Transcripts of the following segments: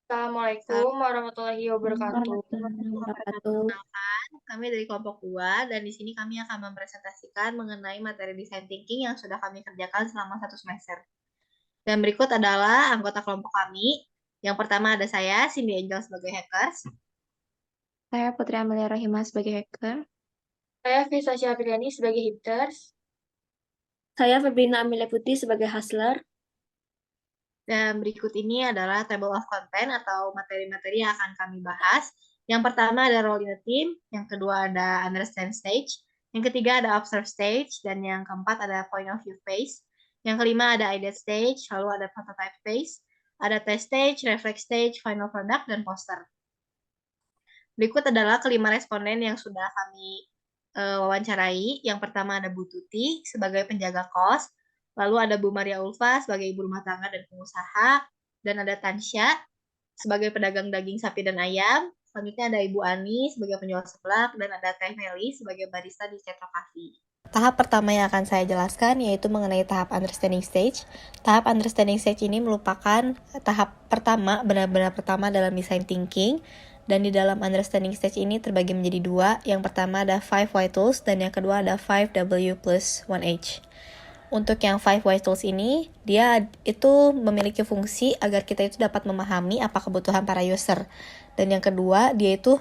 Assalamualaikum warahmatullahi wabarakatuh. Warahmatullahi wabarakatuh. Perkenalkan, kami dari kelompok 2 dan di sini kami akan mempresentasikan mengenai materi design thinking yang sudah kami kerjakan selama 1 semester. Dan berikut adalah anggota kelompok kami. Yang pertama ada saya, Cindy Angel sebagai hackers. Saya Putri Amelia Rahimah sebagai hacker. Saya Fisa Syafriani sebagai hipsters. Saya Febrina Amelia Putri sebagai hustler. Dan berikut ini adalah table of content atau materi-materi yang akan kami bahas. Yang pertama ada role in a team, yang kedua ada understand stage, yang ketiga ada observe stage, dan yang keempat ada point of view phase. Yang kelima ada idea stage, lalu ada prototype phase, ada test stage, reflect stage, final product, dan poster. Berikut adalah kelima responden yang sudah kami wawancarai. Yang pertama ada Bu Tuti sebagai penjaga kos, lalu ada Bu Maria Ulfa sebagai ibu rumah tangga dan pengusaha, dan ada Tansya sebagai pedagang daging sapi dan ayam. Selanjutnya ada Ibu Ani sebagai penjual seblak, dan ada Teh Meli sebagai barista di Centro Coffee. Tahap pertama yang akan saya jelaskan yaitu mengenai tahap understanding stage. Tahap understanding stage ini merupakan tahap pertama, benar-benar pertama dalam design thinking. Dan di dalam understanding stage ini terbagi menjadi dua. Yang pertama ada 5 why tools dan yang kedua ada 5W plus 1H. Untuk yang 5 why tools ini, dia itu memiliki fungsi agar kita itu dapat memahami apa kebutuhan para user. Dan yang kedua, dia itu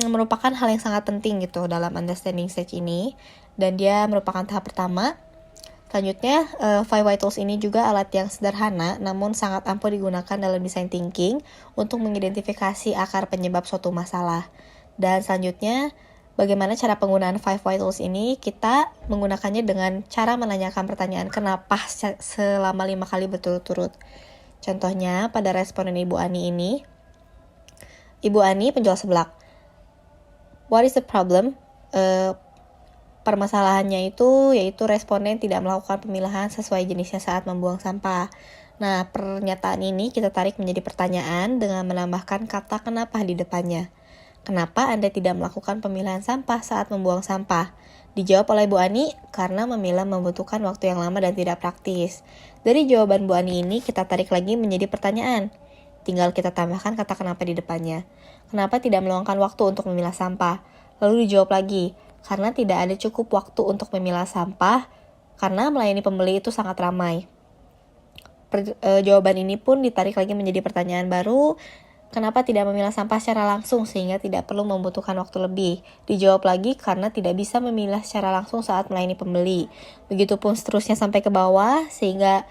merupakan hal yang sangat penting gitu dalam understanding stage ini. Dan dia merupakan tahap pertama. Selanjutnya, 5 why tools ini juga alat yang sederhana namun sangat ampuh digunakan dalam design thinking untuk mengidentifikasi akar penyebab suatu masalah. Dan selanjutnya, bagaimana cara penggunaan 5 why tools ini? Kita menggunakannya dengan cara menanyakan pertanyaan kenapa selama 5 kali berturut-turut. Contohnya, pada responden Ibu Ani ini, Ibu Ani penjual seblak. What is the problem? Permasalahannya itu yaitu responden tidak melakukan pemilahan sesuai jenisnya saat membuang sampah. Nah, pernyataan ini kita tarik menjadi pertanyaan dengan menambahkan kata kenapa di depannya. Kenapa Anda tidak melakukan pemilahan sampah saat membuang sampah? Dijawab oleh Bu Ani, karena memilah membutuhkan waktu yang lama dan tidak praktis. Dari jawaban Bu Ani ini, kita tarik lagi menjadi pertanyaan. Tinggal kita tambahkan kata kenapa di depannya. Kenapa tidak meluangkan waktu untuk memilah sampah? Lalu dijawab lagi, karena tidak ada cukup waktu untuk memilah sampah, karena melayani pembeli itu sangat ramai. Jawaban ini pun ditarik lagi menjadi pertanyaan baru, kenapa tidak memilah sampah secara langsung sehingga tidak perlu membutuhkan waktu lebih? Dijawab lagi karena tidak bisa memilah secara langsung saat melayani pembeli. Begitupun seterusnya sampai ke bawah, sehingga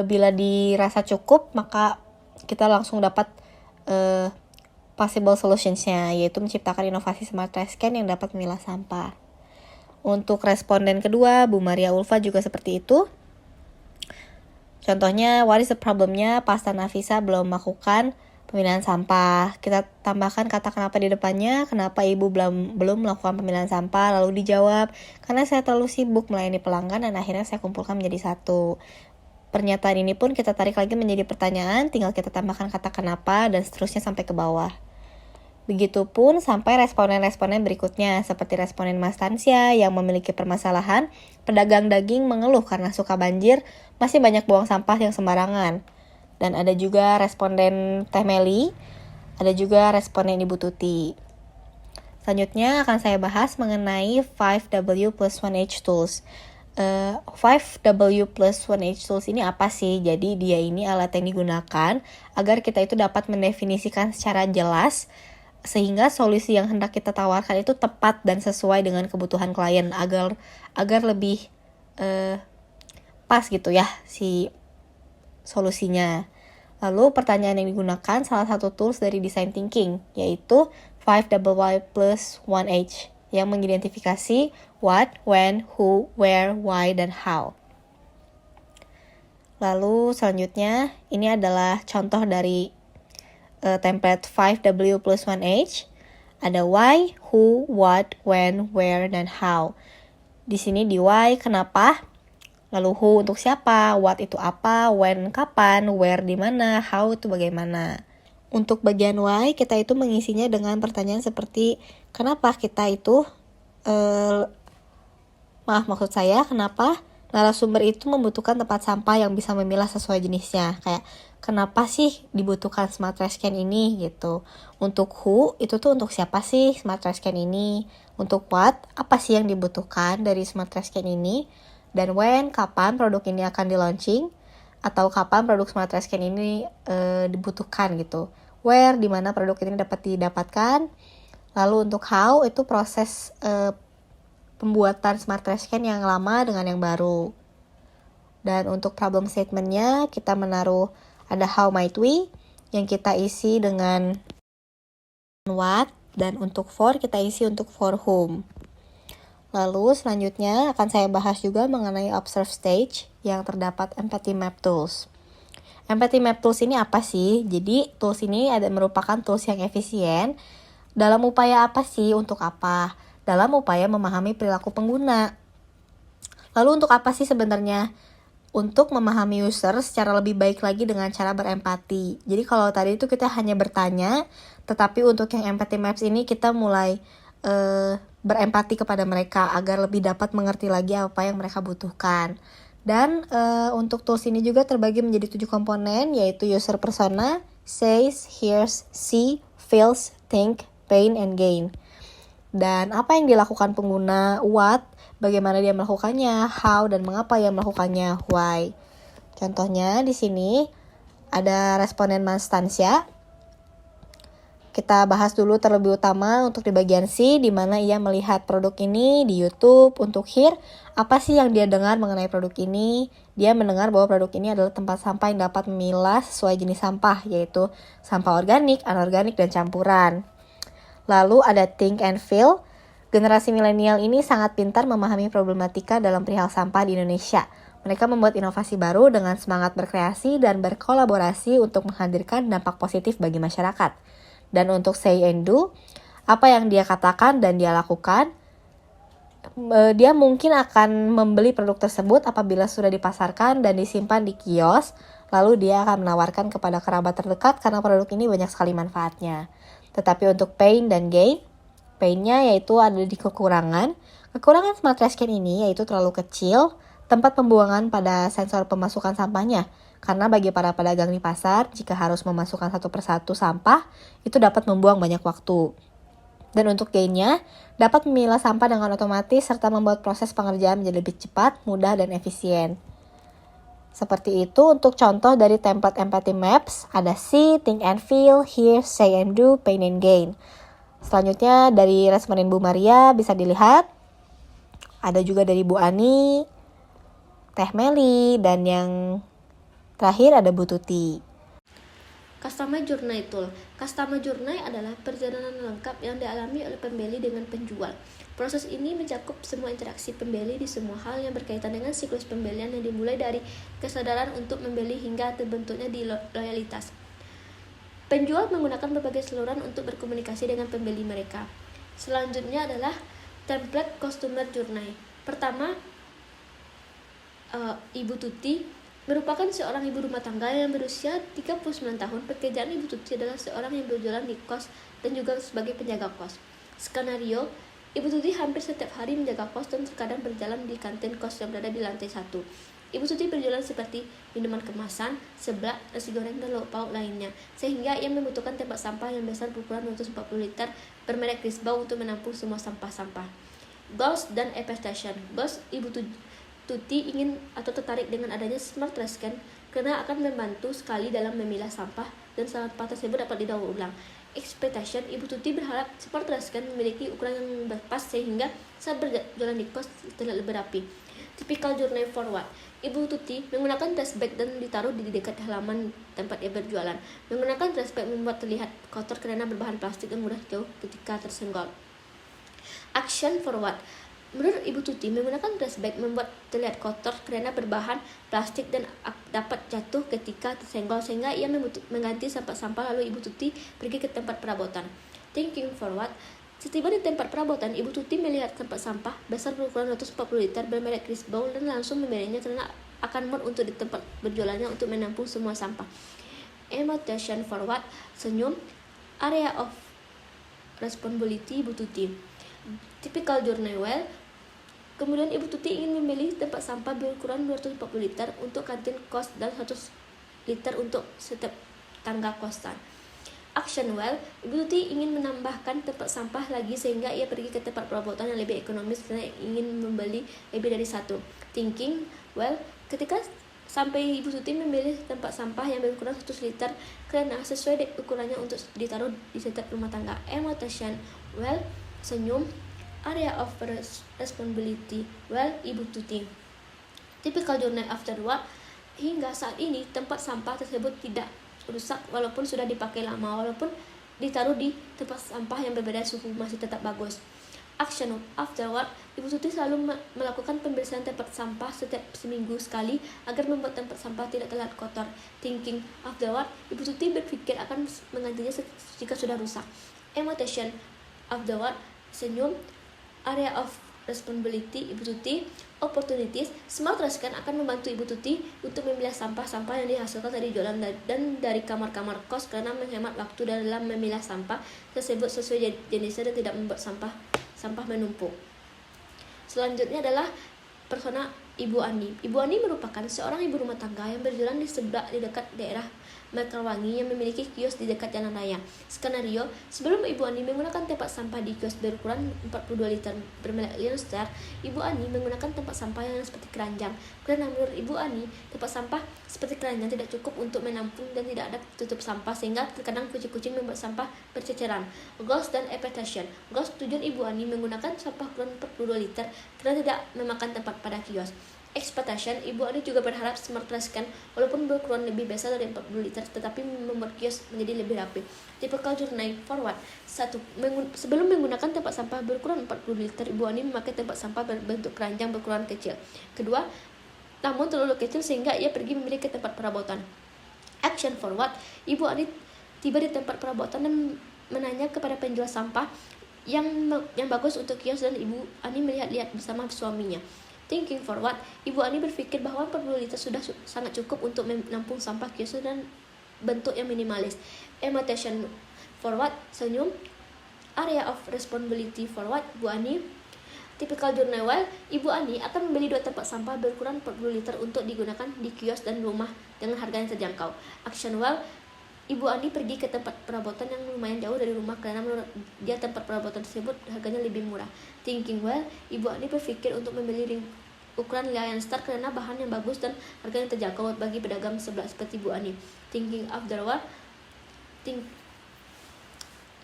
bila dirasa cukup, maka kita langsung dapat possible solutions-nya, yaitu menciptakan inovasi smart trash can yang dapat memilah sampah. Untuk responden kedua, Bu Maria Ulfa juga seperti itu. Contohnya, what is the problem-nya pas Nafisa belum melakukan pemilahan sampah. Kita tambahkan kata kenapa di depannya, kenapa ibu belum melakukan pemilahan sampah, lalu dijawab, karena saya terlalu sibuk melayani pelanggan dan akhirnya saya kumpulkan menjadi satu. Pernyataan ini pun kita tarik lagi menjadi pertanyaan, tinggal kita tambahkan kata kenapa dan seterusnya sampai ke bawah. Begitupun sampai responden-responden berikutnya, seperti responden Mas Tansya yang memiliki permasalahan, pedagang daging mengeluh karena suka banjir, masih banyak buang sampah yang sembarangan. Dan ada juga responden Teh Meli, ada juga responden Ibu Tuti. Selanjutnya akan saya bahas mengenai 5W plus 1H tools. 5W plus 1H tools ini apa sih? Jadi dia ini alat yang digunakan agar kita itu dapat mendefinisikan secara jelas sehingga solusi yang hendak kita tawarkan itu tepat dan sesuai dengan kebutuhan klien agar lebih pas gitu ya si solusinya. Lalu pertanyaan yang digunakan salah satu tools dari design thinking, yaitu 5WY plus 1H yang mengidentifikasi what, when, who, where, why, dan how. Lalu selanjutnya ini adalah contoh dari template 5W plus 1H. Ada why, who, what, when, where, dan how. Di sini di why kenapa, lalu who untuk siapa, what itu apa, when kapan, where di mana, how itu bagaimana. Untuk bagian why kita itu mengisinya dengan pertanyaan seperti kenapa kita itu maksud saya kenapa narasumber itu membutuhkan tempat sampah yang bisa memilah sesuai jenisnya. Kayak kenapa sih dibutuhkan smart trash can ini gitu. Untuk who, itu tuh untuk siapa sih smart trash can ini. Untuk what, apa sih yang dibutuhkan dari smart trash can ini. Dan when, kapan produk ini akan di launching. Atau kapan produk smart trash can ini dibutuhkan gitu. Where, dimana produk ini dapat didapatkan. Lalu untuk how, itu proses pembuatan smart trash can yang lama dengan yang baru. Dan untuk problem statement-nya kita menaruh ada how might we yang kita isi dengan what, dan untuk for kita isi untuk for whom. Lalu selanjutnya akan saya bahas juga mengenai observe stage yang terdapat empathy map tools. Empathy map tools ini apa sih? Jadi tools ini merupakan tools yang efisien dalam upaya apa sih? Untuk apa? Dalam upaya memahami perilaku pengguna. Lalu untuk apa sih sebenarnya? Untuk memahami user secara lebih baik lagi dengan cara berempati. Jadi kalau tadi itu kita hanya bertanya, tetapi untuk yang empathy maps ini kita mulai berempati kepada mereka agar lebih dapat mengerti lagi apa yang mereka butuhkan. Dan untuk tools ini juga terbagi menjadi 7 komponen, yaitu user persona, says, hears, see, feels, think, pain, and gain. Dan apa yang dilakukan pengguna, what, bagaimana dia melakukannya, how, dan mengapa ia melakukannya, why. Contohnya di sini ada responden Manstansia. Kita bahas dulu terlebih utama untuk di bagian C, di mana ia melihat produk ini di YouTube. Untuk hear, apa sih yang dia dengar mengenai produk ini? Dia mendengar bahwa produk ini adalah tempat sampah yang dapat memilah sesuai jenis sampah, yaitu sampah organik, anorganik, dan campuran. Lalu ada think and feel. Generasi milenial ini sangat pintar memahami problematika dalam perihal sampah di Indonesia. Mereka membuat inovasi baru dengan semangat berkreasi dan berkolaborasi untuk menghadirkan dampak positif bagi masyarakat. Dan untuk say and do, apa yang dia katakan dan dia lakukan, dia mungkin akan membeli produk tersebut apabila sudah dipasarkan dan disimpan di kios, lalu dia akan menawarkan kepada kerabat terdekat karena produk ini banyak sekali manfaatnya. Tetapi untuk pain dan gain, pain-nya yaitu ada di kekurangan. Kekurangan smart trash can ini yaitu terlalu kecil tempat pembuangan pada sensor pemasukan sampahnya. Karena bagi para pedagang di pasar, jika harus memasukkan satu persatu sampah, itu dapat membuang banyak waktu. Dan untuk gain-nya, dapat memilah sampah dengan otomatis serta membuat proses pengerjaan menjadi lebih cepat, mudah, dan efisien. Seperti itu untuk contoh dari template empathy maps, ada see, think and feel, hear, say and do, pain and gain. Selanjutnya dari responden Bu Maria bisa dilihat, ada juga dari Bu Ani, Teh Meli, dan yang terakhir ada Bu Tuti. Customer Journey Tool. Customer Journey adalah perjalanan lengkap yang dialami oleh pembeli dengan penjual. Proses ini mencakup semua interaksi pembeli di semua hal yang berkaitan dengan siklus pembelian yang dimulai dari kesadaran untuk membeli hingga terbentuknya di loyalitas. Penjual menggunakan berbagai saluran untuk berkomunikasi dengan pembeli mereka. Selanjutnya adalah template Customer Journey. Pertama, Ibu Tuti merupakan seorang ibu rumah tangga yang berusia 39 tahun. Pekerjaan Ibu Tuti adalah seorang yang berjualan di kos dan juga sebagai penjaga kos. Skenario, Ibu Tuti hampir setiap hari menjaga kos dan terkadang berjalan di kantin kos yang berada di lantai 1. Ibu Tuti berjualan seperti minuman kemasan, seblak, nasi goreng, dan lauk pauk lainnya, sehingga ia membutuhkan tempat sampah yang besar berukuran 240 liter bermerek Crisbau untuk menampung semua sampah-sampah. Goals dan expectation. Goals Ibu Tuti ingin atau tertarik dengan adanya smart trash can karena akan membantu sekali dalam memilah sampah dan sampah tersebut dapat didaur ulang. Expectation, Ibu Tuti berharap smart trash can memiliki ukuran yang pas sehingga saat berjalan di kos terlihat lebih rapi. Typical journey forward, Ibu Tuti menggunakan trash bag dan ditaruh di dekat halaman tempat ia berjualan. Menggunakan trash bag membuat terlihat kotor karena berbahan plastik dan mudah jauh ketika tersenggol. Action forward, menurut Ibu Tuti, menggunakan trash bag membuat terlihat kotor karena berbahan plastik dan dapat jatuh ketika tersenggol, sehingga ia mengganti sampah-sampah lalu Ibu Tuti pergi ke tempat perabotan. Thinking forward, setiba di tempat perabotan, Ibu Tuti melihat tempat sampah besar berukuran 240 liter bermerek Crisbau dan langsung memilihnya karena akan muat untuk di tempat berjualannya untuk menampung semua sampah. Emotion forward, senyum, area of responsibility Ibu Tuti. Typical journey well, kemudian Ibu Tuti ingin memilih tempat sampah berukuran 240 liter untuk kantin kos dan liter untuk setiap tangga kosan. Action well, Ibu Tuti ingin menambahkan tempat sampah lagi sehingga ia pergi ke tempat perabotan yang lebih ekonomis karena ingin membeli lebih dari satu. Thinking well, ketika sampai Ibu Tuti memilih tempat sampah yang berukuran 100 liter karena sesuai ukurannya untuk ditaruh di setiap rumah tangga. Emotion well, senyum. Area of responsibility well, Ibu Tuti. Typical journey afterward, hingga saat ini tempat sampah tersebut tidak rusak walaupun sudah dipakai lama, walaupun ditaruh di tempat sampah yang berbeda suhu masih tetap bagus. Action afterward, Ibu Tuti selalu melakukan pembersihan tempat sampah setiap seminggu sekali agar membuat tempat sampah tidak terlihat kotor. Thinking afterward, Ibu Tuti berpikir akan menggantinya jika sudah rusak. Emotion afterward, senyum. Area of responsibility Ibu Tuti. Opportunities, Smart Trash Can akan membantu Ibu Tuti untuk memilah sampah-sampah yang dihasilkan dari jualan dan dari kamar-kamar kos karena menghemat waktu dalam memilah sampah tersebut sesuai jenisnya dan tidak membuat sampah menumpuk. Selanjutnya adalah persona Ibu Ani. Ibu Ani merupakan seorang ibu rumah tangga yang berjualan di sebelah di dekat daerah Mekarwangi yang memiliki kios di dekat jalan raya. Skenario, sebelum Ibu Ani menggunakan tempat sampah di kios berukuran 42 liter bermerek Lionstar, Ibu Ani menggunakan tempat sampah yang seperti keranjang. Karena menurut Ibu Ani, tempat sampah seperti keranjang tidak cukup untuk menampung dan tidak ada tutup sampah sehingga terkadang kucing-kucing membuat sampah berceceran. Goals dan expectation. Goals tujuan Ibu Ani menggunakan sampah ukuran 42 liter karena tidak memakan tempat pada kios. Expectation, Ibu Ani juga berharap Smart Trash Can walaupun berukuran lebih besar dari 40 liter tetapi membuat kios menjadi lebih rapi. Typical journey forward. 1. Sebelum menggunakan tempat sampah berukuran 40 liter, Ibu Ani memakai tempat sampah berbentuk keranjang berukuran kecil. Kedua, namun terlalu kecil sehingga ia pergi memilih ke tempat perabotan. Action forward, Ibu Ani tiba di tempat perabotan dan menanya kepada penjual sampah yang bagus untuk kios dan Ibu Ani melihat-lihat bersama suaminya. Thinking forward, Ibu Ani berpikir bahwa 40 liter sudah sangat cukup untuk menampung sampah kios dan bentuk yang minimalis. Emotion forward, senyum. Area of responsibility forward, Ibu Ani. Typical journey well, Ibu Ani akan membeli 2 tempat sampah berukuran 40 liter untuk digunakan di kios dan rumah dengan harga yang terjangkau. Action well, Ibu Ani pergi ke tempat perabotan yang lumayan jauh dari rumah karena menurut dia tempat perabotan tersebut harganya lebih murah. Thinking well, Ibu Ani berpikir untuk membeli ring ukuran Lionstar karena bahan yang bagus dan harganya terjangkau bagi pedagang sebelah seperti Ibu Ani. Thinking afterward,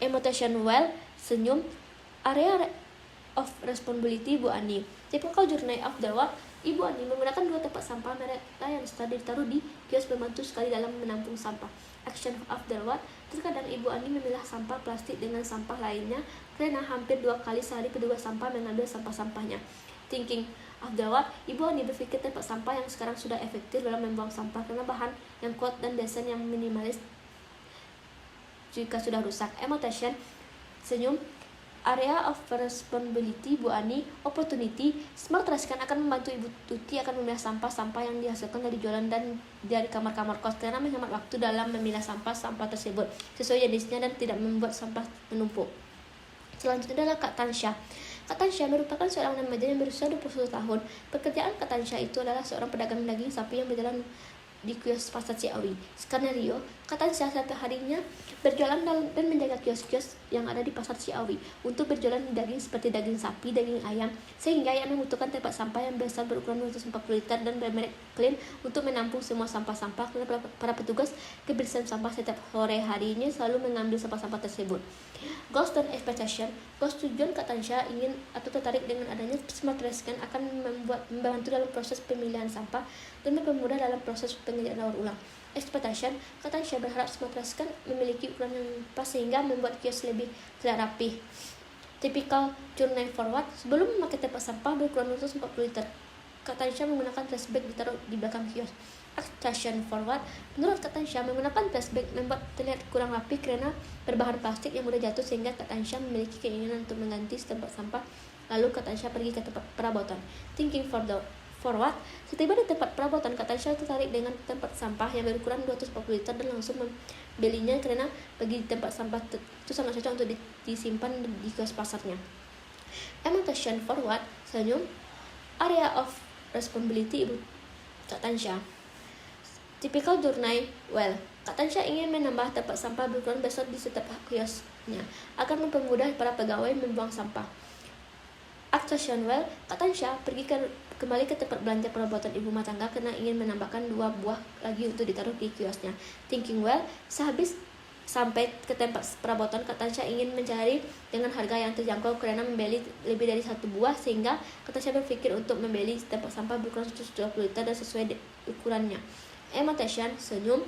emotion well, senyum. Area of responsibility Ibu Ani. Typical journey afterward, Ibu Ani menggunakan 2 tempat sampah merek Lionstar ditaruh di kios membantu sekali dalam menampung sampah. Action afterward, terkadang Ibu Ani memilah sampah plastik dengan sampah lainnya karena hampir 2 kali sehari petugas sampah mengambil sampah-sampahnya. Thinking afterward, Ibu Ani berpikir tempat sampah yang sekarang sudah efektif dalam membuang sampah karena bahan yang kuat dan desain yang minimalis jika sudah rusak. Emotion, senyum. Area of responsibility Ibu Ani. Opportunity, Smart Trash Can akan membantu Ibu Tuti akan memilah sampah-sampah yang dihasilkan dari jualan dan dari kamar-kamar kos karena menghemat waktu dalam memilah sampah-sampah tersebut sesuai jenisnya dan tidak membuat sampah menumpuk. Selanjutnya adalah Kak Tansya. Kak Tansya merupakan seorang remaja yang berusia 21 tahun. Pekerjaan Kak Tansya itu adalah seorang pedagang daging sapi yang berjalan di kios pasar Ciawi. Skenario, Kak Tansya setiap harinya berjualan dan menjaga kios-kios yang ada di pasar Ciawi untuk berjualan daging seperti daging sapi, daging ayam, sehingga ia membutuhkan tempat sampah yang besar berukuran 240 liter dan bermerek Clean untuk menampung semua sampah-sampah karena para petugas kebersihan sampah setiap sore harinya selalu mengambil sampah-sampah tersebut. Goals dan expectation. Goals tujuan Kak Tansya ingin atau tertarik dengan adanya Smart Trash Can akan membantu dalam proses pemilihan sampah dan mempermudah dalam proses pengerjaan daur ulang. Expectation, Kak Tansya berharap Smart Trash Can memiliki ukuran yang pas sehingga membuat kios lebih terlihat rapi. Typical journey forward, sebelum memakai tempat sampah berukuran 140 liter, Kak Tansya menggunakan trash bag ditaruh di belakang kios. Action forward, menurut Kak Tansya menggunakan trash bag membuat terlihat kurang rapi karena berbahan plastik yang mudah jatuh sehingga Kak Tansya memiliki keinginan untuk mengganti tempat sampah. Lalu Kak Tansya pergi ke tempat perabotan. Thinking forward, setiba di tempat perabotan, Kak Tansya tertarik dengan tempat sampah yang berukuran 240 liter dan langsung membelinya karena bagi tempat sampah itu sangat cocok untuk disimpan di kios pasarnya. Emotion forward, senyum. Area of responsibility Ibu Kak Tansya. Typical Journey, well, Kak Tansya ingin menambah tempat sampah berukuran besar di setiap kiosnya agar mempermudah para pegawai membuang sampah. Action, well, Kak Tansya kembali ke tempat belanja perabotan ibu rumah tangga karena ingin menambahkan 2 buah lagi untuk ditaruh di kiosnya. Thinking well, sehabis sampai ke tempat perabotan, Kak Tansya ingin mencari dengan harga yang terjangkau karena membeli lebih dari 1 buah, sehingga Kak Tansya berpikir untuk membeli tempat sampah berukuran 120 liter dan sesuai ukurannya. Annotation, senyum.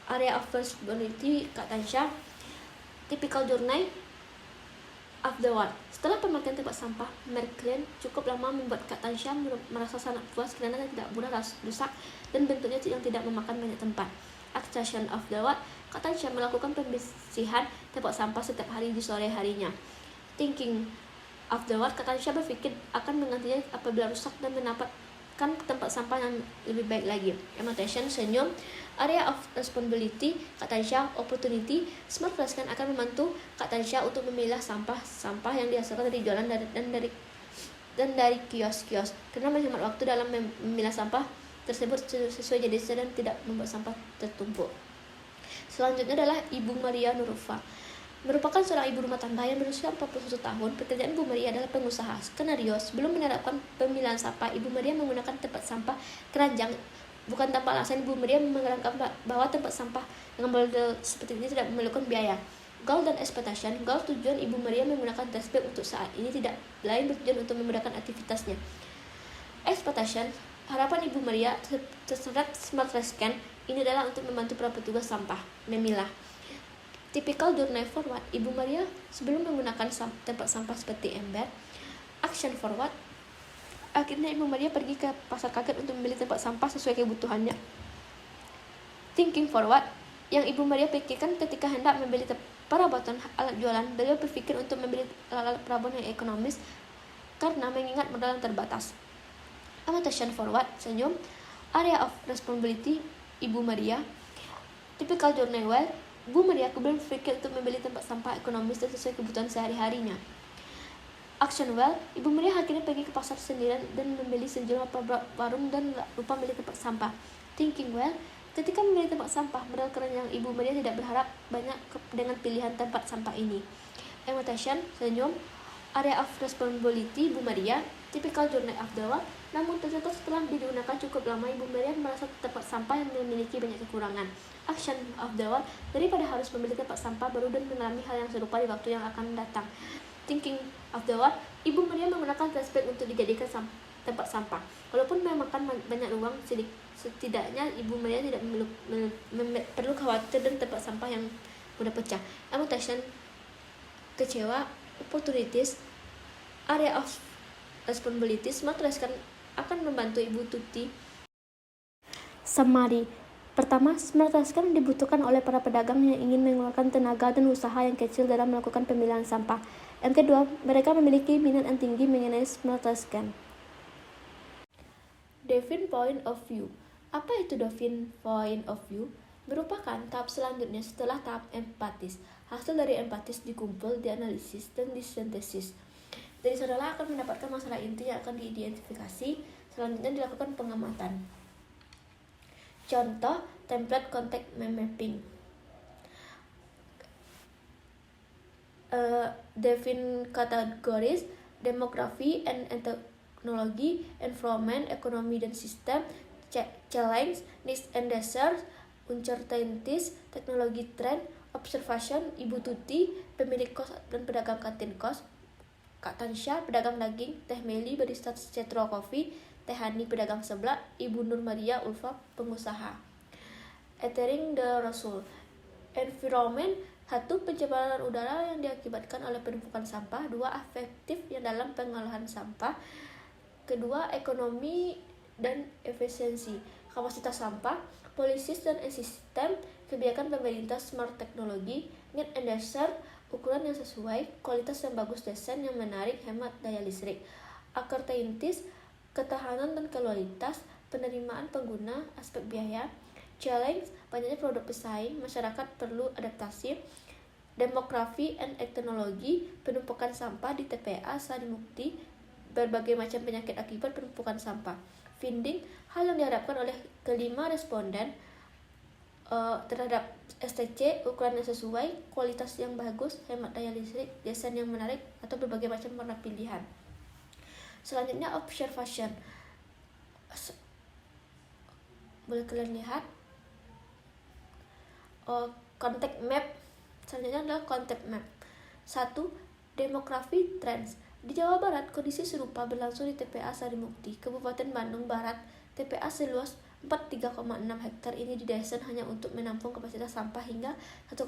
Area of responsibility Kak Tansya. Typical journey afterward. Setelah pemakaian tempat sampah, Merklin cukup lama membuat Kak Tansya merasa sangat puas karena tidak mudah rusak dan bentuknya yang tidak memakan banyak tempat. Action afterward, Kak Tansya melakukan pembersihan tempat sampah setiap hari di sore harinya. Thinking afterward, Kak Tansya berpikir akan menggantinya apabila rusak dan mendapatkan tempat sampah yang lebih baik lagi. Annotation, senyum. Area of responsibility Kak Tansya, opportunity. Smart Rescan akan membantu Kak Tansya untuk memilah sampah yang dihasilkan dari jualan dan dari kios-kios karena menghemat waktu dalam memilah sampah tersebut sesuai jenisnya dan tidak membuat sampah tertumpuk. Selanjutnya adalah Ibu Maria Nurufa. Merupakan seorang ibu rumah tangga yang berusia 41 tahun. Pekerjaan Ibu Maria adalah pengusaha. Skenario, sebelum menerapkan pemilahan sampah, Ibu Maria menggunakan tempat sampah keranjang. Bukan tanpa alasan, Ibu Maria mengerangkan bahwa tempat sampah dengan model seperti ini tidak memerlukan biaya. Goal dan expectation. Goal, tujuan Ibu Maria menggunakan dashboard untuk saat ini tidak lain bertujuan untuk memudahkan aktivitasnya. Expectation, harapan Ibu Maria terhadap Smart Rescan ini adalah untuk membantu para petugas sampah memilah. Typical journey forward, Ibu Maria sebelum menggunakan tempat sampah seperti ember. Action forward, akhirnya Ibu Maria pergi ke pasar kaget untuk membeli tempat sampah sesuai kebutuhannya. Thinking forward, yang Ibu Maria pikirkan ketika hendak membeli perabotan alat jualan, beliau berpikir untuk membeli alat perabotan yang ekonomis karena mengingat modal yang terbatas. Annotation forward, senyum. Area of responsibility Ibu Maria. Typical journey well, Ibu Maria kemudian berpikir untuk membeli tempat sampah ekonomis dan sesuai kebutuhan sehari-harinya. Action well, Ibu Maria akhirnya pergi ke pasar sendirian dan membeli sejumlah warung dan lupa membeli tempat sampah. Thinking well, ketika memilih tempat sampah, modal keranjang Ibu Maria tidak berharap banyak dengan pilihan tempat sampah ini. Annotation, senyum. Area of responsibility Ibu Maria. Typical journey afterward. Namun ternyata setelah digunakan cukup lama, Ibu Maria merasa tempat sampah yang memiliki banyak kekurangan. Action afterward, daripada harus membeli tempat sampah baru dan mengalami hal yang serupa di waktu yang akan datang. Thinking afterward, Ibu Maria menggunakan flashback untuk dijadikan tempat sampah. Walaupun memakan banyak ruang, setidaknya Ibu Maria tidak perlu khawatir dan tempat sampah yang mudah pecah. Annotation, kecewa. Opportunities, area of responsibilities. Smart Rescan akan membantu Ibu Tuti. Summary. Pertama, Smart Rescan dibutuhkan oleh para pedagang yang ingin mengeluarkan tenaga dan usaha yang kecil dalam melakukan pemilahan sampah. Yang kedua, mereka memiliki minat yang tinggi mengenai Smart Rescan. Define point of view. Apa itu define point of view? Merupakan tahap selanjutnya setelah tahap empatis. Hasil dari empatis dikumpul, dianalisis, dan disintesis. Dari sanalah akan mendapatkan masalah inti yang akan diidentifikasi. Selanjutnya dilakukan pengamatan. Contoh, template context mapping. Define categories, demografi and technology, environment, ekonomi dan sistem, challenge, needs and desires, uncertainties, teknologi trend, observation, Ibu Tuti, pemilik kos dan pedagang kantin kos, Kak Tansya, pedagang daging, Teh Meli, barista Cetro Coffee, Teh Hani, pedagang seblak, Ibu Nur Maria Ulfa, pengusaha. Ethering the Rasul. Environment, 1. Pencemaran udara yang diakibatkan oleh penumpukan sampah. 2. Efektif yang dalam pengolahan sampah. Kedua, ekonomi dan efisiensi. Kapasitas sampah, policies dan sistem, kebijakan pemerintah, smart teknologi, need and desire, ukuran yang sesuai, kualitas yang bagus, desain yang menarik, hemat daya listrik. Uncertainties, ketahanan dan kualitas, penerimaan pengguna, aspek biaya. Challenge, banyaknya produk pesaing, masyarakat perlu adaptasi. Demografi and teknologi, penumpukan sampah di TPA, Sari Mukti, berbagai macam penyakit akibat penumpukan sampah. finding, hal yang diharapkan oleh kelima responden terhadap STC, ukuran yang sesuai, kualitas yang bagus, hemat daya listrik, desain yang menarik, atau berbagai macam warna pilihan. Selanjutnya observation. Boleh kalian lihat contact map. Selanjutnya adalah contact map. 1. Demography trends. Di Jawa Barat, kondisi serupa berlangsung di TPA Sarimukti, Kabupaten Bandung Barat. TPA seluas 43,6 hektar ini didesain hanya untuk menampung kapasitas sampah hingga 1,9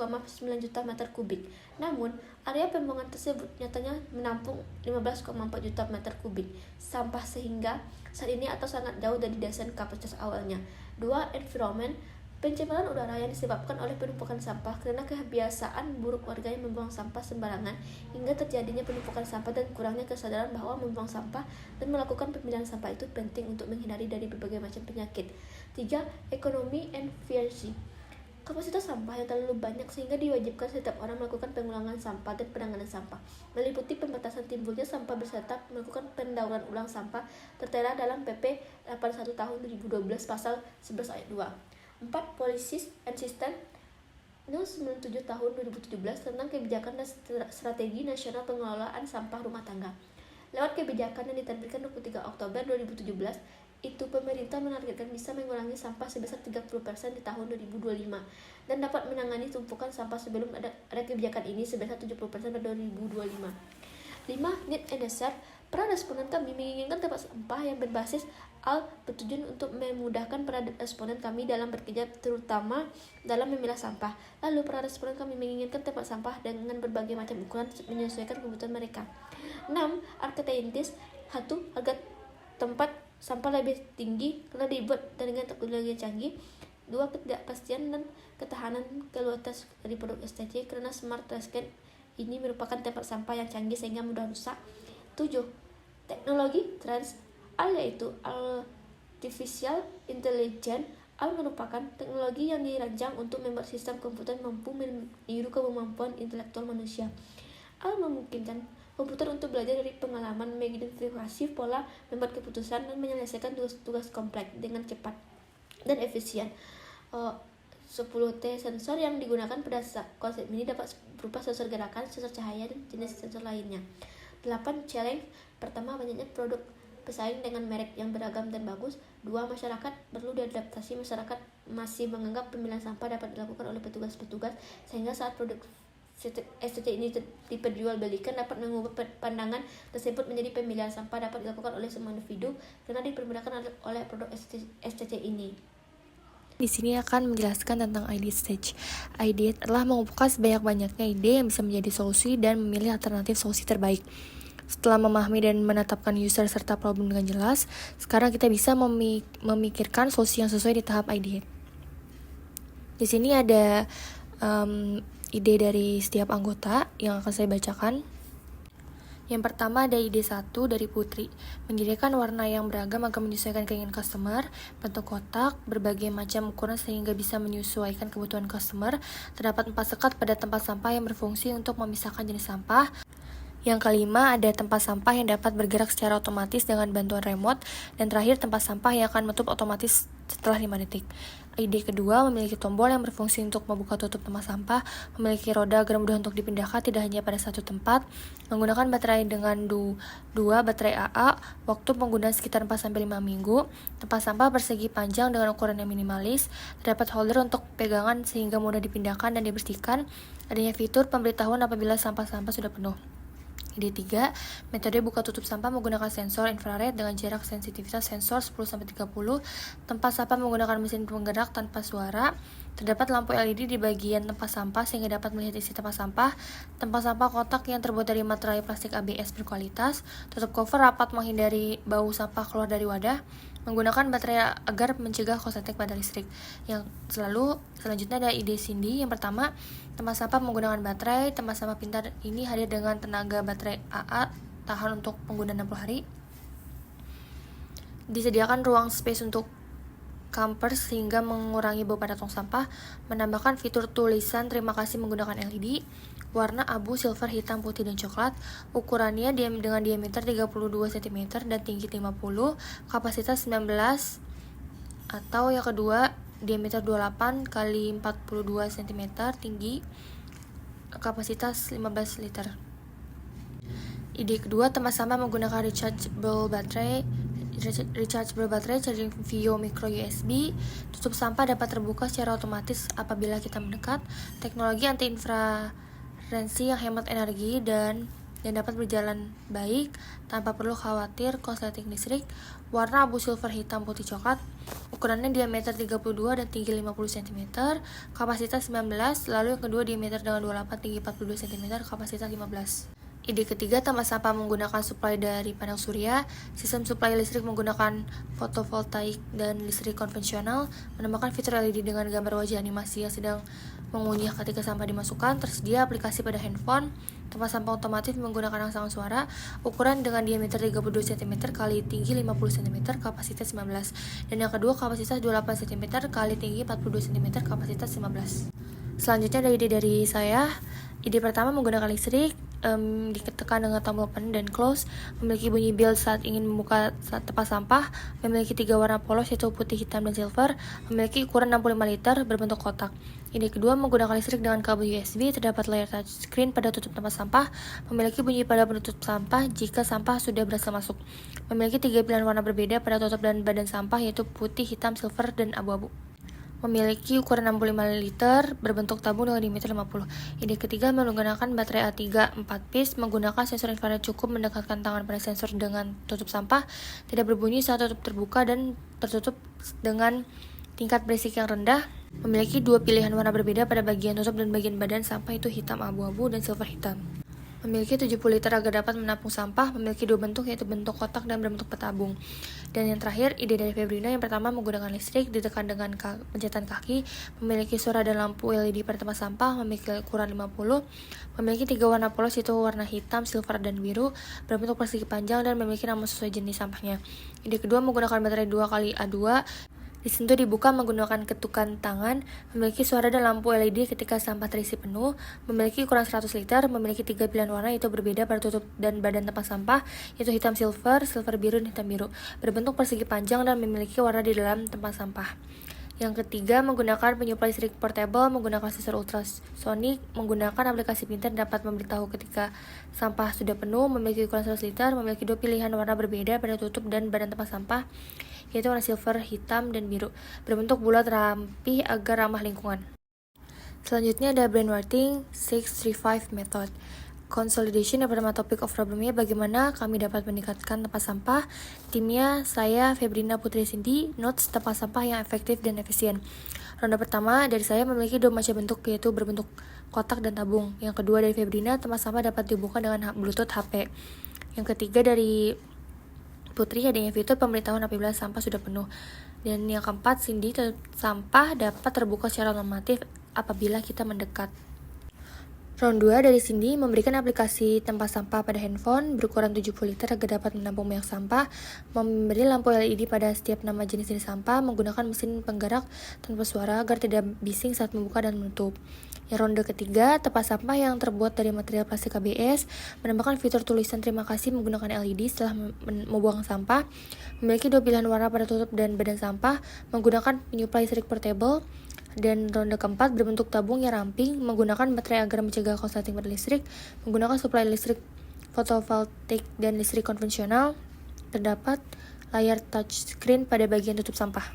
juta meter kubik. Namun, area pembuangan tersebut nyatanya menampung 15,4 juta meter kubik sampah sehingga saat ini atau sangat jauh dari desain kapasitas awalnya. 2. Environment. Pencemaran udara yang disebabkan oleh penumpukan sampah karena kebiasaan buruk warga yang membuang sampah sembarangan hingga terjadinya penumpukan sampah dan kurangnya kesadaran bahwa membuang sampah dan melakukan pemilihan sampah itu penting untuk menghindari dari berbagai macam penyakit. 3. Ekonomi and efficiency. Kapasitas sampah yang terlalu banyak sehingga diwajibkan setiap orang melakukan pengulangan sampah dan penanganan sampah, meliputi pembatasan timbulnya sampah beserta melakukan pendauran ulang sampah tertera dalam PP 81 tahun 2012 pasal 11 ayat 2. 4. Policies and System No. 97 tahun 2017 tentang kebijakan dan strategi nasional pengelolaan sampah rumah tangga. Lewat kebijakan yang diterbitkan 23 Oktober 2017, itu pemerintah menargetkan bisa mengurangi sampah sebesar 30% di tahun 2025 dan dapat menangani tumpukan sampah sebelum ada kebijakan ini sebesar 70% pada 2025. 5. Need and Desire. Para responden kami menginginkan tempat sampah yang berbasis bertujuan untuk memudahkan para responden kami dalam bekerja, terutama dalam memilah sampah. Lalu para responden kami menginginkan tempat sampah dengan berbagai macam ukuran menyesuaikan kebutuhan mereka. 6. Architecture. 1. Agar tempat sampah lebih tinggi karena dibuat dengan teknologi yang canggih. 2. Ketidakpastian dan ketahanan kualitas dari produk STC karena smart trash can ini merupakan tempat sampah yang canggih sehingga mudah rusak. 7. Teknologi trans yaitu artificial intelligence. Merupakan teknologi yang dirancang untuk membuat sistem komputer mampu meniru kemampuan intelektual manusia. Memungkinkan komputer untuk belajar dari pengalaman, mengidentifikasi pola, membuat keputusan, dan menyelesaikan tugas kompleks dengan cepat dan efisien. 10T sensor yang digunakan pada konsep ini dapat berupa sensor gerakan, sensor cahaya, dan jenis sensor lainnya. 8. Challenge. Pertama, banyaknya produk pesaing dengan merek yang beragam dan bagus. 2. Masyarakat perlu diadaptasi. Masyarakat masih menganggap pemilihan sampah dapat dilakukan oleh petugas-petugas sehingga saat produk STC ini diperjualbelikan dapat mengubah pandangan tersebut menjadi pemilihan sampah dapat dilakukan oleh semua individu karena dipermudahkan oleh produk STC ini. Di sini akan menjelaskan tentang ID stage. ID adalah mengumpulkan sebanyak-banyaknya ide yang bisa menjadi solusi dan memilih alternatif solusi terbaik. Setelah memahami dan menetapkan user serta problem dengan jelas, sekarang kita bisa memikirkan solusi yang sesuai di tahap ID. Di sini ada ide dari setiap anggota yang akan saya bacakan. Yang pertama ada ide 1 dari Putri, menyediakan warna yang beragam agar menyesuaikan keinginan customer, bentuk kotak, berbagai macam ukuran sehingga bisa menyesuaikan kebutuhan customer. Terdapat 4 sekat pada tempat sampah yang berfungsi untuk memisahkan jenis sampah. Yang kelima ada tempat sampah yang dapat bergerak secara otomatis dengan bantuan remote. Dan terakhir tempat sampah yang akan menutup otomatis setelah 5 detik. Ide kedua memiliki tombol yang berfungsi untuk membuka tutup tempat sampah, memiliki roda agar mudah untuk dipindahkan tidak hanya pada satu tempat, menggunakan baterai dengan 2 baterai AA, waktu penggunaan sekitar 4-5 minggu, tempat sampah persegi panjang dengan ukuran yang minimalis, terdapat holder untuk pegangan sehingga mudah dipindahkan dan dibersihkan, adanya fitur pemberitahuan apabila sampah-sampah sudah penuh. Ide 3, metode buka tutup sampah menggunakan sensor infrared dengan jarak sensitivitas sensor 10-30, tempat sampah menggunakan mesin penggerak tanpa suara, terdapat lampu LED di bagian tempat sampah sehingga dapat melihat isi tempat sampah kotak yang terbuat dari materai plastik ABS berkualitas, tutup cover rapat menghindari bau sampah keluar dari wadah, menggunakan baterai agar mencegah korsleting pada listrik. Yang selanjutnya ada ide Cindy. Yang pertama, tempat sampah menggunakan baterai. Tempat sampah pintar ini hadir dengan tenaga baterai AA tahan untuk penggunaan 60 hari. Disediakan ruang space untuk campers sehingga mengurangi beban tong sampah, menambahkan fitur tulisan terima kasih menggunakan LED, warna abu, silver, hitam, putih, dan coklat, ukurannya dengan diameter 32 cm dan tinggi 50, kapasitas 19, atau yang kedua diameter 28 kali 42 cm, tinggi, kapasitas 15 liter. Ide kedua, tempat sampah menggunakan rechargeable baterai charging via micro USB. Tutup sampah dapat terbuka secara otomatis apabila kita mendekat. Teknologi anti interferensi yang hemat energi dan dapat berjalan baik tanpa perlu khawatir korsleting listrik. Warna abu, silver, hitam, putih, coklat. Ukurannya diameter 32 dan tinggi 50 cm, kapasitas 19. Lalu yang kedua diameter dengan 28, tinggi 42 cm, kapasitas 15. Ide ketiga, tempat sampah menggunakan suplai dari panel surya. Sistem suplai listrik menggunakan fotovoltaik dan listrik konvensional. Menambahkan fitur LED dengan gambar wajah animasi yang sedang mengunyah ketika sampah dimasukkan. Tersedia aplikasi pada handphone. Tempat sampah otomatis menggunakan rangsangan suara. Ukuran dengan diameter 32 cm kali tinggi 50 cm, kapasitas 19. Dan yang kedua, kapasitas 28 cm kali tinggi 42 cm, kapasitas 15. Selanjutnya ada ide dari saya. Ide pertama, menggunakan listrik, ditekan dengan tombol open dan close, memiliki bunyi bell saat ingin membuka tempat sampah, memiliki 3 warna polos yaitu putih, hitam, dan silver, memiliki ukuran 65 liter, berbentuk kotak. Ide kedua, menggunakan listrik dengan kabel USB, terdapat layar touchscreen pada tutup tempat sampah, memiliki bunyi pada penutup sampah jika sampah sudah berhasil masuk, memiliki 3 pilihan warna berbeda pada tutup dan badan sampah yaitu putih, hitam, silver, dan abu-abu. Memiliki ukuran 65 liter, berbentuk tabung dengan diameter 50. Ide ketiga, menggunakan baterai A3 4 piece, menggunakan sensor infrared cukup mendekatkan tangan pada sensor dengan tutup sampah, tidak berbunyi saat tutup terbuka dan tertutup dengan tingkat berisik yang rendah. Memiliki 2 pilihan warna berbeda pada bagian tutup dan bagian badan sampah yaitu hitam abu-abu dan silver hitam. Memiliki 70 liter agar dapat menampung sampah, memiliki 2 bentuk yaitu bentuk kotak dan berbentuk petabung. Dan yang terakhir, ide dari Febrina yang pertama, menggunakan listrik, ditekan dengan pencetan kaki, memiliki suara dan lampu LED pada tempat sampah, memiliki ukuran 50, memiliki 3 warna polos yaitu warna hitam, silver, dan biru, berbentuk persegi panjang dan memiliki nama sesuai jenis sampahnya. Ide kedua, menggunakan baterai 2 kali A2, disentuh dibuka menggunakan ketukan tangan, memiliki suara dan lampu LED ketika sampah terisi penuh, memiliki ukuran 100 liter, memiliki 3 pilihan warna yaitu berbeda pada tutup dan badan tempat sampah yaitu hitam silver, silver biru, dan hitam biru, berbentuk persegi panjang dan memiliki warna di dalam tempat sampah. Yang ketiga, menggunakan penyuplai listrik portable, menggunakan sensor ultrasonik, menggunakan aplikasi pintar dapat memberitahu ketika sampah sudah penuh, memiliki ukuran 100 liter, memiliki 2 pilihan warna berbeda pada tutup dan badan tempat sampah yaitu warna silver, hitam, dan biru, berbentuk bulat rampih agar ramah lingkungan. Selanjutnya ada brainwriting 635 method. Consolidation yang pertama, topik of problemnya bagaimana kami dapat meningkatkan tempat sampah. Timnya saya, Febrina Putri Cindy. Notes, tempat sampah yang efektif dan efisien. Ronde pertama dari saya memiliki 2 macam bentuk yaitu berbentuk kotak dan tabung. Yang kedua dari Febrina, tempat sampah dapat dibuka dengan Bluetooth HP. Yang ketiga dari Putri, adanya fitur pemberitahuan apabila sampah sudah penuh. Dan yang keempat, Cindy, sampah dapat terbuka secara otomatis apabila kita mendekat. Round 2 dari Cindy memberikan aplikasi tempat sampah pada handphone berukuran 70 liter agar dapat menampung banyak sampah, memberi lampu LED pada setiap nama jenis-jenis sampah, menggunakan mesin penggerak tanpa suara agar tidak bising saat membuka dan menutup. Yang ronde ketiga, tempat sampah yang terbuat dari material plastik ABS, menambahkan fitur tulisan terima kasih menggunakan LED setelah membuang sampah, memiliki 2 pilihan warna pada tutup dan badan sampah, menggunakan penyuplai listrik portable. Dan ronde keempat, berbentuk tabung yang ramping, menggunakan baterai agar mencegah korsleting pada listrik, menggunakan suplai listrik fotovoltaik dan listrik konvensional, terdapat layar touchscreen pada bagian tutup sampah.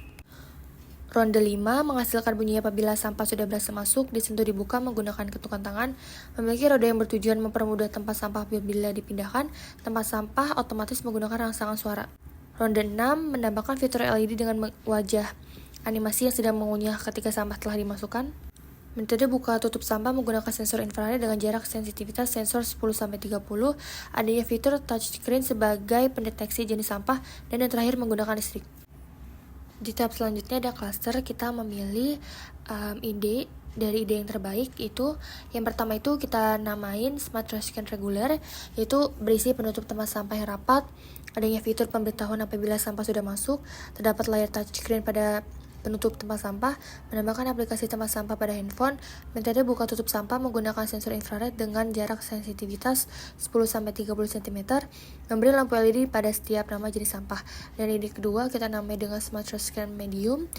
Ronde 5, menghasilkan bunyi apabila sampah sudah berhasil masuk, disentuh dibuka menggunakan ketukan tangan, memiliki roda yang bertujuan mempermudah tempat sampah apabila dipindahkan, tempat sampah otomatis menggunakan rangsangan suara. Ronde 6, menambahkan fitur LED dengan wajah animasi yang sedang mengunyah ketika sampah telah dimasukkan. Metode buka tutup sampah menggunakan sensor infrared dengan jarak sensitivitas sensor 10-30, adanya fitur touchscreen sebagai pendeteksi jenis sampah, dan yang terakhir menggunakan listrik. Di tahap selanjutnya ada cluster, kita memilih ide dari ide yang terbaik. Itu yang pertama itu kita namain Smart Trash Can Regular, yaitu berisi penutup tempat sampah yang rapat, adanya fitur pemberitahuan apabila sampah sudah masuk, terdapat layar touchscreen pada Penutup tempat sampah, menambahkan aplikasi tempat sampah pada handphone. Metode buka tutup sampah menggunakan sensor infrared dengan jarak sensitivitas 10-30 cm, memberi lampu LED pada setiap nama jenis sampah. Dan ide kedua kita namai dengan Smart Trash Can Medium,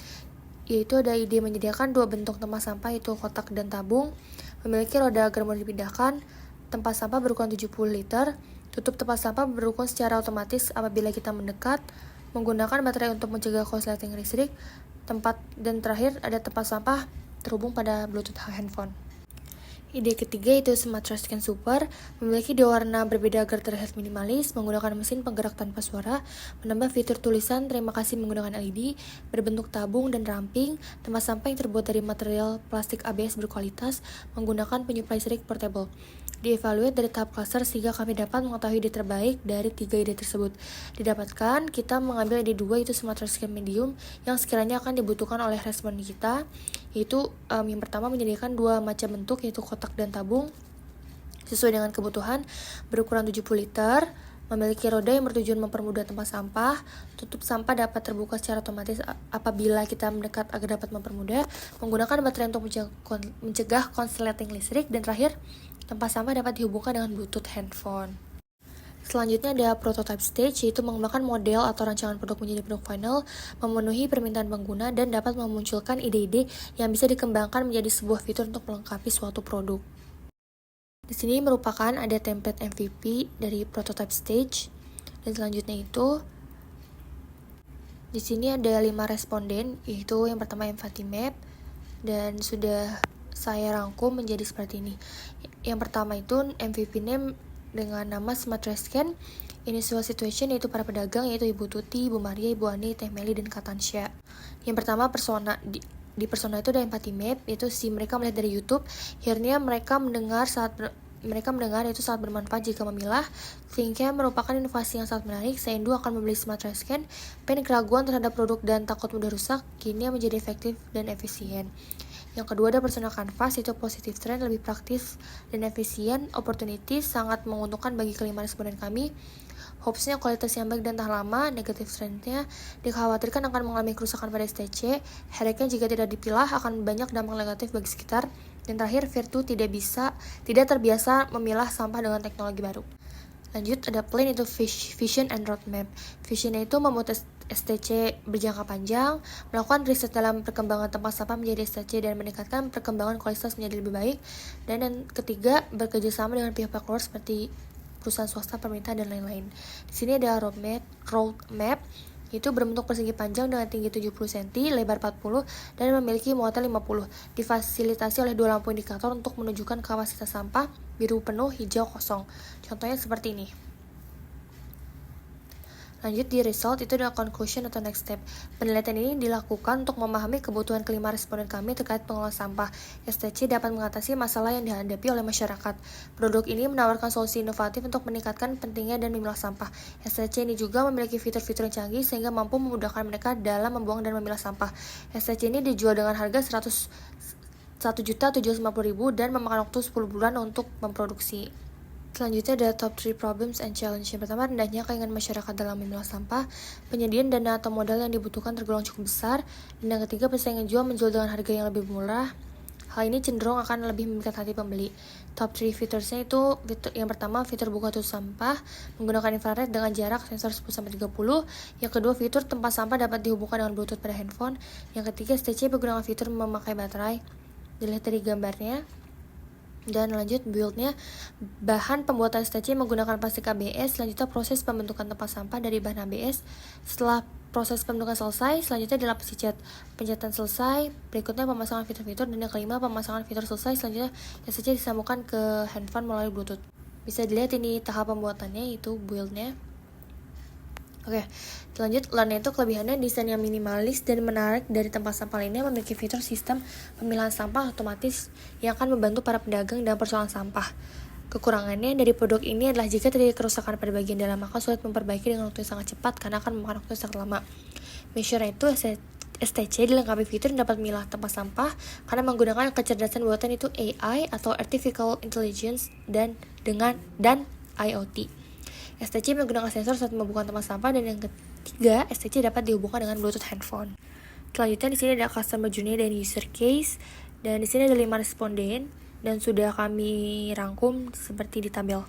yaitu ada ide menyediakan dua bentuk tempat sampah, yaitu kotak dan tabung, memiliki roda agar mudah dipindahkan, tempat sampah berukuran 70 liter, tutup tempat sampah berukun secara otomatis apabila kita mendekat, menggunakan baterai untuk mencegah korsleting listrik, dan terakhir ada tempat sampah terhubung pada Bluetooth handphone. Ide ketiga yaitu Smart Trash Can Super, memiliki dua warna berbeda agar terlihat minimalis, menggunakan mesin penggerak tanpa suara, menambah fitur tulisan terima kasih menggunakan LED, berbentuk tabung dan ramping, tempat sampah yang terbuat dari material plastik ABS berkualitas, menggunakan penyuplai listrik portable. Dievaluate dari tahap cluster sehingga kami dapat mengetahui ide terbaik dari 3 ide tersebut. Didapatkan, kita mengambil ide 2 yaitu Smart Trash Can Medium yang sekiranya akan dibutuhkan oleh responden kita, yaitu yang pertama menyediakan dua macam bentuk yaitu kotak dan tabung sesuai dengan kebutuhan, berukuran 70 liter, memiliki roda yang bertujuan mempermudah tempat sampah, tutup sampah dapat terbuka secara otomatis apabila kita mendekat agar dapat mempermudah, menggunakan baterai untuk mencegah konsleting listrik, dan terakhir, tempat sampah dapat dihubungkan dengan Bluetooth handphone. Selanjutnya ada prototype stage, yaitu mengembangkan model atau rancangan produk menjadi produk final, memenuhi permintaan pengguna, dan dapat memunculkan ide-ide yang bisa dikembangkan menjadi sebuah fitur untuk melengkapi suatu produk. Di sini merupakan ada template MVP dari prototype stage, dan selanjutnya itu di sini ada 5 responden, yaitu yang pertama empathy map, dan sudah saya rangkum menjadi seperti ini. Yang pertama itu MVP name dengan nama Smart Trash Can. Initial situation yaitu para pedagang, yaitu Ibu Tuti, Ibu Maria, Ibu Ani, Teh Meli, dan Katansya. Yang pertama persona, di persona itu ada empathy map, yaitu mereka melihat dari YouTube. Akhirnya mereka mendengar itu sangat bermanfaat jika memilah. Thinknya merupakan inovasi yang sangat menarik. Seindu akan membeli Smart Trash Can. Panik keraguan terhadap produk dan takut mudah rusak, kini menjadi efektif dan efisien. Yang kedua ada personal canvas, itu positive trend, lebih praktis dan efisien. Opportunity sangat menguntungkan bagi kelima responden kami. Hopes-nya kualitas yang baik dan tahan lama. Negative trend-nya dikhawatirkan akan mengalami kerusakan pada STC. Headache-nya jika tidak dipilah akan banyak dampak negatif bagi sekitar. Dan terakhir, Virtu tidak terbiasa memilah sampah dengan teknologi baru. Lanjut ada plan, itu vision and roadmap. Visionnya itu membuat STC berjangka panjang, melakukan riset dalam perkembangan tempat sampah menjadi STC dan meningkatkan perkembangan kualitas menjadi lebih baik. Dan yang ketiga, bekerja sama dengan pihak-pihak luar seperti perusahaan swasta, pemerintah, dan lain-lain. Di sini ada roadmap, itu berbentuk persegi panjang dengan tinggi 70 cm, lebar 40, dan memiliki muatan 50. Difasilitasi oleh dua lampu indikator untuk menunjukkan kapasitas sampah, biru penuh, hijau kosong. Contohnya seperti ini. Lanjut di result, itu ada conclusion atau next step. Penelitian ini dilakukan untuk memahami kebutuhan kelima responden kami terkait pengelolaan sampah. STC dapat mengatasi masalah yang dihadapi oleh masyarakat. Produk ini menawarkan solusi inovatif untuk meningkatkan pentingnya dan memilah sampah. STC ini juga memiliki fitur-fitur yang canggih sehingga mampu memudahkan mereka dalam membuang dan memilah sampah. STC ini dijual dengan harga 1.750.000 dan memakan waktu 10 bulan untuk memproduksi. Selanjutnya ada top 3 problems and challenge. Yang pertama, rendahnya keinginan masyarakat dalam memilah sampah. Penyediaan dana atau modal yang dibutuhkan tergolong cukup besar. Dan yang ketiga, persaingan menjual dengan harga yang lebih murah. Hal ini cenderung akan lebih memikat hati pembeli. Top 3 featuresnya itu, yang pertama, fitur buka tutup sampah menggunakan infrared dengan jarak sensor 10-30. Yang kedua, fitur tempat sampah dapat dihubungkan dengan Bluetooth pada handphone. Yang ketiga, STC menggunakan fitur memakai baterai. Dilihat dari gambarnya. Dan lanjut build-nya, bahan pembuatan STC menggunakan plastik ABS. Selanjutnya proses pembentukan tempat sampah dari bahan ABS. Setelah proses pembentukan selesai, selanjutnya dilapisi cat. Pencatan selesai, berikutnya pemasangan fitur-fitur, dan yang kelima pemasangan fitur selesai. Selanjutnya STC disambungkan ke handphone melalui Bluetooth. Bisa dilihat ini tahap pembuatannya, itu build-nya. Oke, lanjut learn itu kelebihannya desain yang minimalis dan menarik dari tempat sampah lainnya, memiliki fitur sistem pemilahan sampah otomatis yang akan membantu para pedagang dalam persoalan sampah. Kekurangannya dari produk ini adalah jika terjadi kerusakan pada bagian dalam maka sulit memperbaiki dengan waktu yang sangat cepat karena akan memakan waktu sangat lama. Measure itu STC dilengkapi fitur yang dapat memilah tempat sampah karena menggunakan kecerdasan buatan itu AI atau Artificial Intelligence dan IoT. STC menggunakan sensor saat membuka tempat sampah, dan yang ketiga, STC dapat dihubungkan dengan Bluetooth handphone. Selanjutnya di sini ada customer journey dan user case, dan di sini ada 5 responden dan sudah kami rangkum seperti di tabel.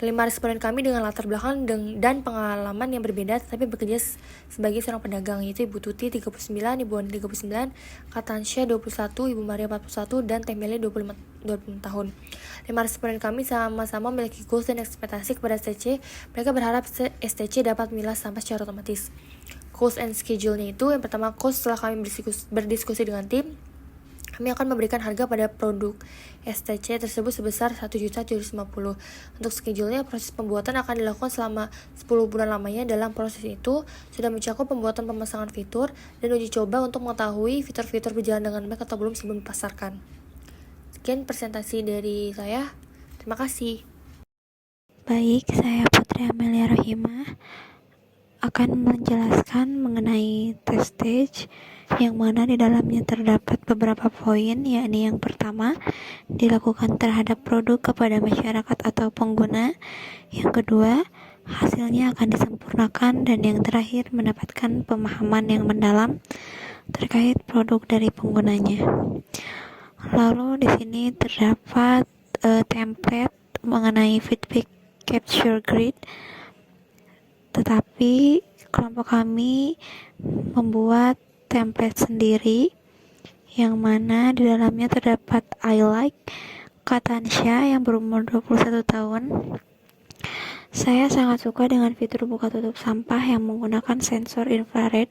5 responden kami dengan latar belakang dan pengalaman yang berbeda tapi bekerja sebagai seorang pedagang, yaitu Ibu Tuti 39, Ibu Ani 39, Katansya 21, Ibu Maria 41, dan Teh Meli 25 tahun. 5 responden kami sama-sama memiliki goals dan ekspektasi kepada STC. Mereka berharap STC dapat memilah sampah secara otomatis. Goals and schedule-nya itu, yang pertama, goals setelah kami berdiskusi dengan tim, kami akan memberikan harga pada produk STC tersebut sebesar 1.750.000. Untuk schedule-nya, proses pembuatan akan dilakukan selama 10 bulan lamanya. Dalam proses itu, sudah mencakup pembuatan pemasangan fitur dan uji coba untuk mengetahui fitur-fitur berjalan dengan baik atau belum sebelum dipasarkan. Sekian presentasi dari saya. Terima kasih. Baik, saya Putri Amelia Rohimah akan menjelaskan mengenai test stage yang mana di dalamnya terdapat beberapa poin, yakni yang pertama, dilakukan terhadap produk kepada masyarakat atau pengguna. Yang kedua, hasilnya akan disempurnakan, dan yang terakhir, mendapatkan pemahaman yang mendalam terkait produk dari penggunanya. Lalu di sini terdapat template mengenai feedback capture grid, tetapi kelompok kami membuat template sendiri yang mana di dalamnya terdapat I like Katansya yang berumur 21 tahun. Saya sangat suka dengan fitur buka tutup sampah yang menggunakan sensor infrared.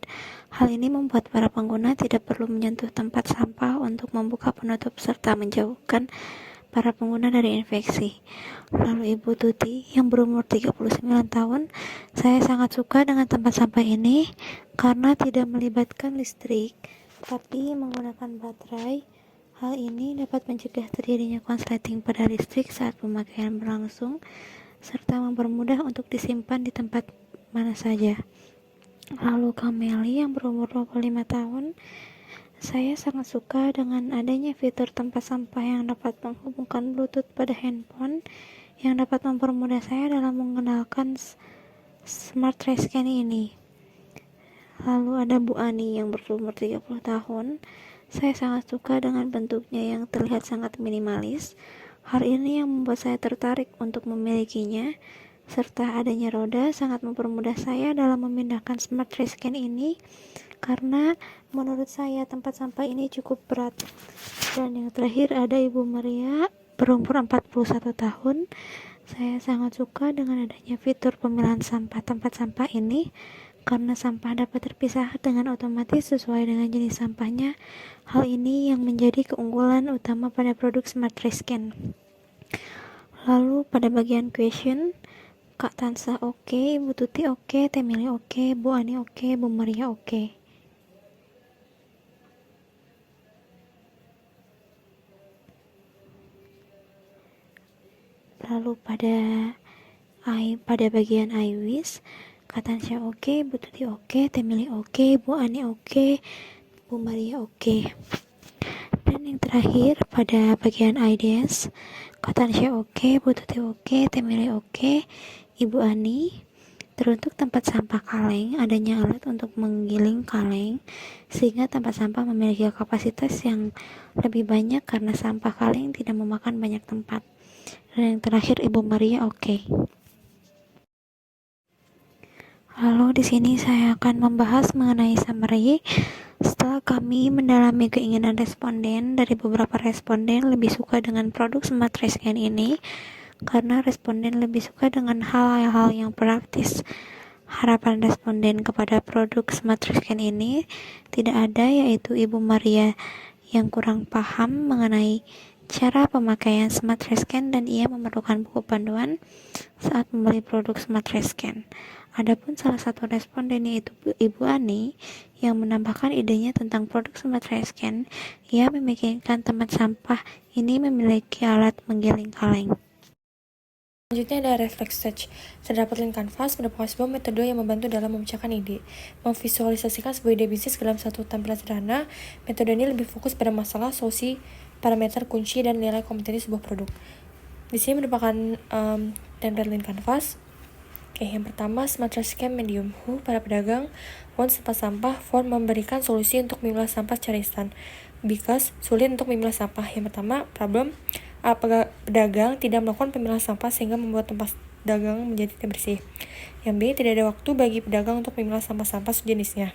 Hal ini membuat para pengguna tidak perlu menyentuh tempat sampah untuk membuka penutup serta menjauhkan para pengguna dari infeksi. Lalu Ibu Tuti yang berumur 39 tahun, saya sangat suka dengan tempat sampah ini karena tidak melibatkan listrik, tapi menggunakan baterai. Hal ini dapat mencegah terjadinya konsleting pada listrik saat pemakaian berlangsung, serta mempermudah untuk disimpan di tempat mana saja. Lalu Kameli yang berumur 25 tahun, saya sangat suka dengan adanya fitur tempat sampah yang dapat menghubungkan Bluetooth pada handphone, yang dapat mempermudah saya dalam mengenalkan Smart Trash Can ini. Lalu ada Bu Ani yang berumur 30 tahun. Saya sangat suka dengan bentuknya yang terlihat sangat minimalis. Hal ini yang membuat saya tertarik untuk memilikinya, serta adanya roda sangat mempermudah saya dalam memindahkan Smart Trash Can ini, karena menurut saya tempat sampah ini cukup berat. Dan yang terakhir ada Ibu Maria berumur 41 tahun. Saya sangat suka dengan adanya fitur pemilahan sampah tempat sampah ini, karena sampah dapat terpisah dengan otomatis sesuai dengan jenis sampahnya. Hal ini yang menjadi keunggulan utama pada produk Smart Trash Can. Lalu pada bagian question, Kak Tansa oke, Bu Tuti oke, Teh Meli oke, Bu Ani oke, Bu Maria oke. Lalu pada bagian I wish, Kak Tansya oke, Bu Tuti oke, Teh Meli oke, Bu Ani oke, Bu Maria oke. Dan yang terakhir pada bagian ideas, Kak Tansya oke, Bu Tuti oke, Teh Meli oke, Ibu Ani. Teruntuk tempat sampah kaleng, adanya alat untuk menggiling kaleng sehingga tempat sampah memiliki kapasitas yang lebih banyak karena sampah kaleng tidak memakan banyak tempat. Dan yang terakhir Ibu Maria oke. Lalu di sini saya akan membahas mengenai summary. Setelah kami mendalami keinginan responden, dari beberapa responden lebih suka dengan produk Smart Trash Can ini karena responden lebih suka dengan hal-hal yang praktis. Harapan responden kepada produk Smart Trash Can ini tidak ada, yaitu Ibu Maria yang kurang paham mengenai cara pemakaian Smart Trash Can dan ia memerlukan buku panduan saat membeli produk Smart Trash Can. Adapun salah satu responden, yaitu Ibu Ani, yang menambahkan idenya tentang produk Smart Trash Can. Ia memikirkan tempat sampah ini memiliki alat menggiling kaleng. Selanjutnya ada reflex stage. Terdapat link kanvas merupakan sebuah metode yang membantu dalam memecahkan ide, memvisualisasikan sebuah ide bisnis dalam satu tampilan sederhana. Metode ini lebih fokus pada masalah, solusi, parameter kunci, dan nilai kompetensi sebuah produk. Di sini merupakan template link kanvas. Oke, yang pertama Smart Trash Can Medium. Who para pedagang want sampah-sampah for memberikan solusi untuk memilah sampah secara instan. Because sulit untuk memilah sampah. Yang pertama, problem pedagang tidak melakukan pemilahan sampah sehingga membuat tempat dagang menjadi tidak bersih. Yang B, tidak ada waktu bagi pedagang untuk memilah sampah-sampah sejenisnya.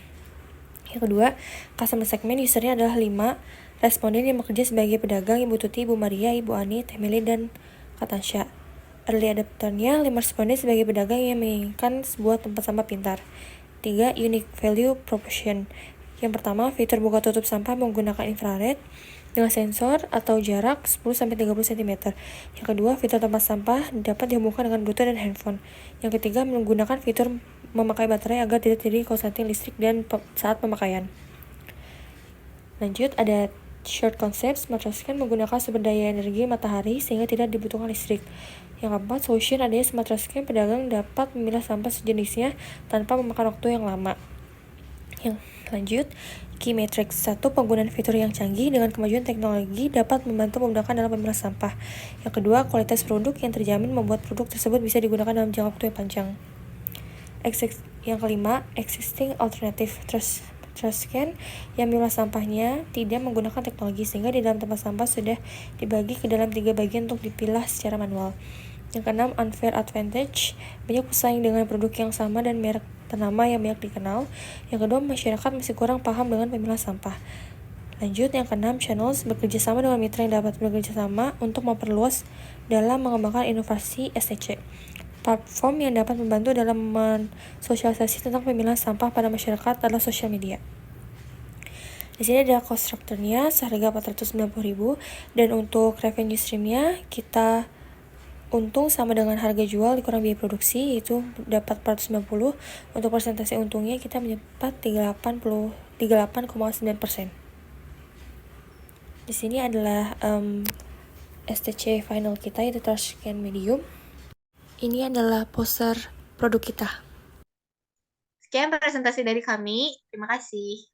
Yang kedua, customer segment usernya adalah 5 responden yang bekerja sebagai pedagang, Ibu Tuti, Ibu Maria, Ibu Ani, Temeli, dan Katansya. Early adopternya 5 responden sebagai pedagang yang menginginkan sebuah tempat sampah pintar. 3. Unique value proposition. Yang pertama, fitur buka tutup sampah menggunakan infrared dengan sensor atau jarak 10-30 cm. Yang kedua, fitur tempat sampah dapat dihubungkan dengan Bluetooth dan handphone. Yang ketiga, menggunakan fitur memakai baterai agar tidak terjadi korsleting listrik dan saat pemakaian. Lanjut, ada short concept. Smart Trash Can menggunakan sumber daya energi matahari sehingga tidak dibutuhkan listrik. Yang keempat, solution adanya Smart Trash Can, pedagang dapat memilah sampah sejenisnya tanpa memakan waktu yang lama. Yang lanjut, key matrix. 1. Penggunaan fitur yang canggih dengan kemajuan teknologi dapat membantu memudahkan dalam memilah sampah. Yang kedua, kualitas produk yang terjamin membuat produk tersebut bisa digunakan dalam jangka waktu yang panjang. Yang kelima, existing alternative. Trash can yang memilah sampahnya tidak menggunakan teknologi sehingga di dalam tempat sampah sudah dibagi ke dalam 3 bagian untuk dipilah secara manual. Yang keenam, unfair advantage. Banyak pesaing dengan produk yang sama dan merek ternama yang banyak dikenal. Yang kedua, masyarakat masih kurang paham dengan pemilah sampah. Lanjut, yang keenam, channels. Bekerja sama dengan mitra yang dapat bekerja sama untuk memperluas dalam mengembangkan inovasi STC. Platform yang dapat membantu dalam mensosialisasi tentang pemilahan sampah pada masyarakat adalah sosial media. Di sini ada cost structure-nya seharga 490.000 dan untuk revenue stream-nya kita untung sama dengan harga jual dikurang biaya produksi, yaitu dapat 490. Untuk persentase untungnya kita mendapat 38,9%. Di sini adalah STC final kita, yaitu Trash Can Medium. Ini adalah poster produk kita. Sekian presentasi dari kami. Terima kasih.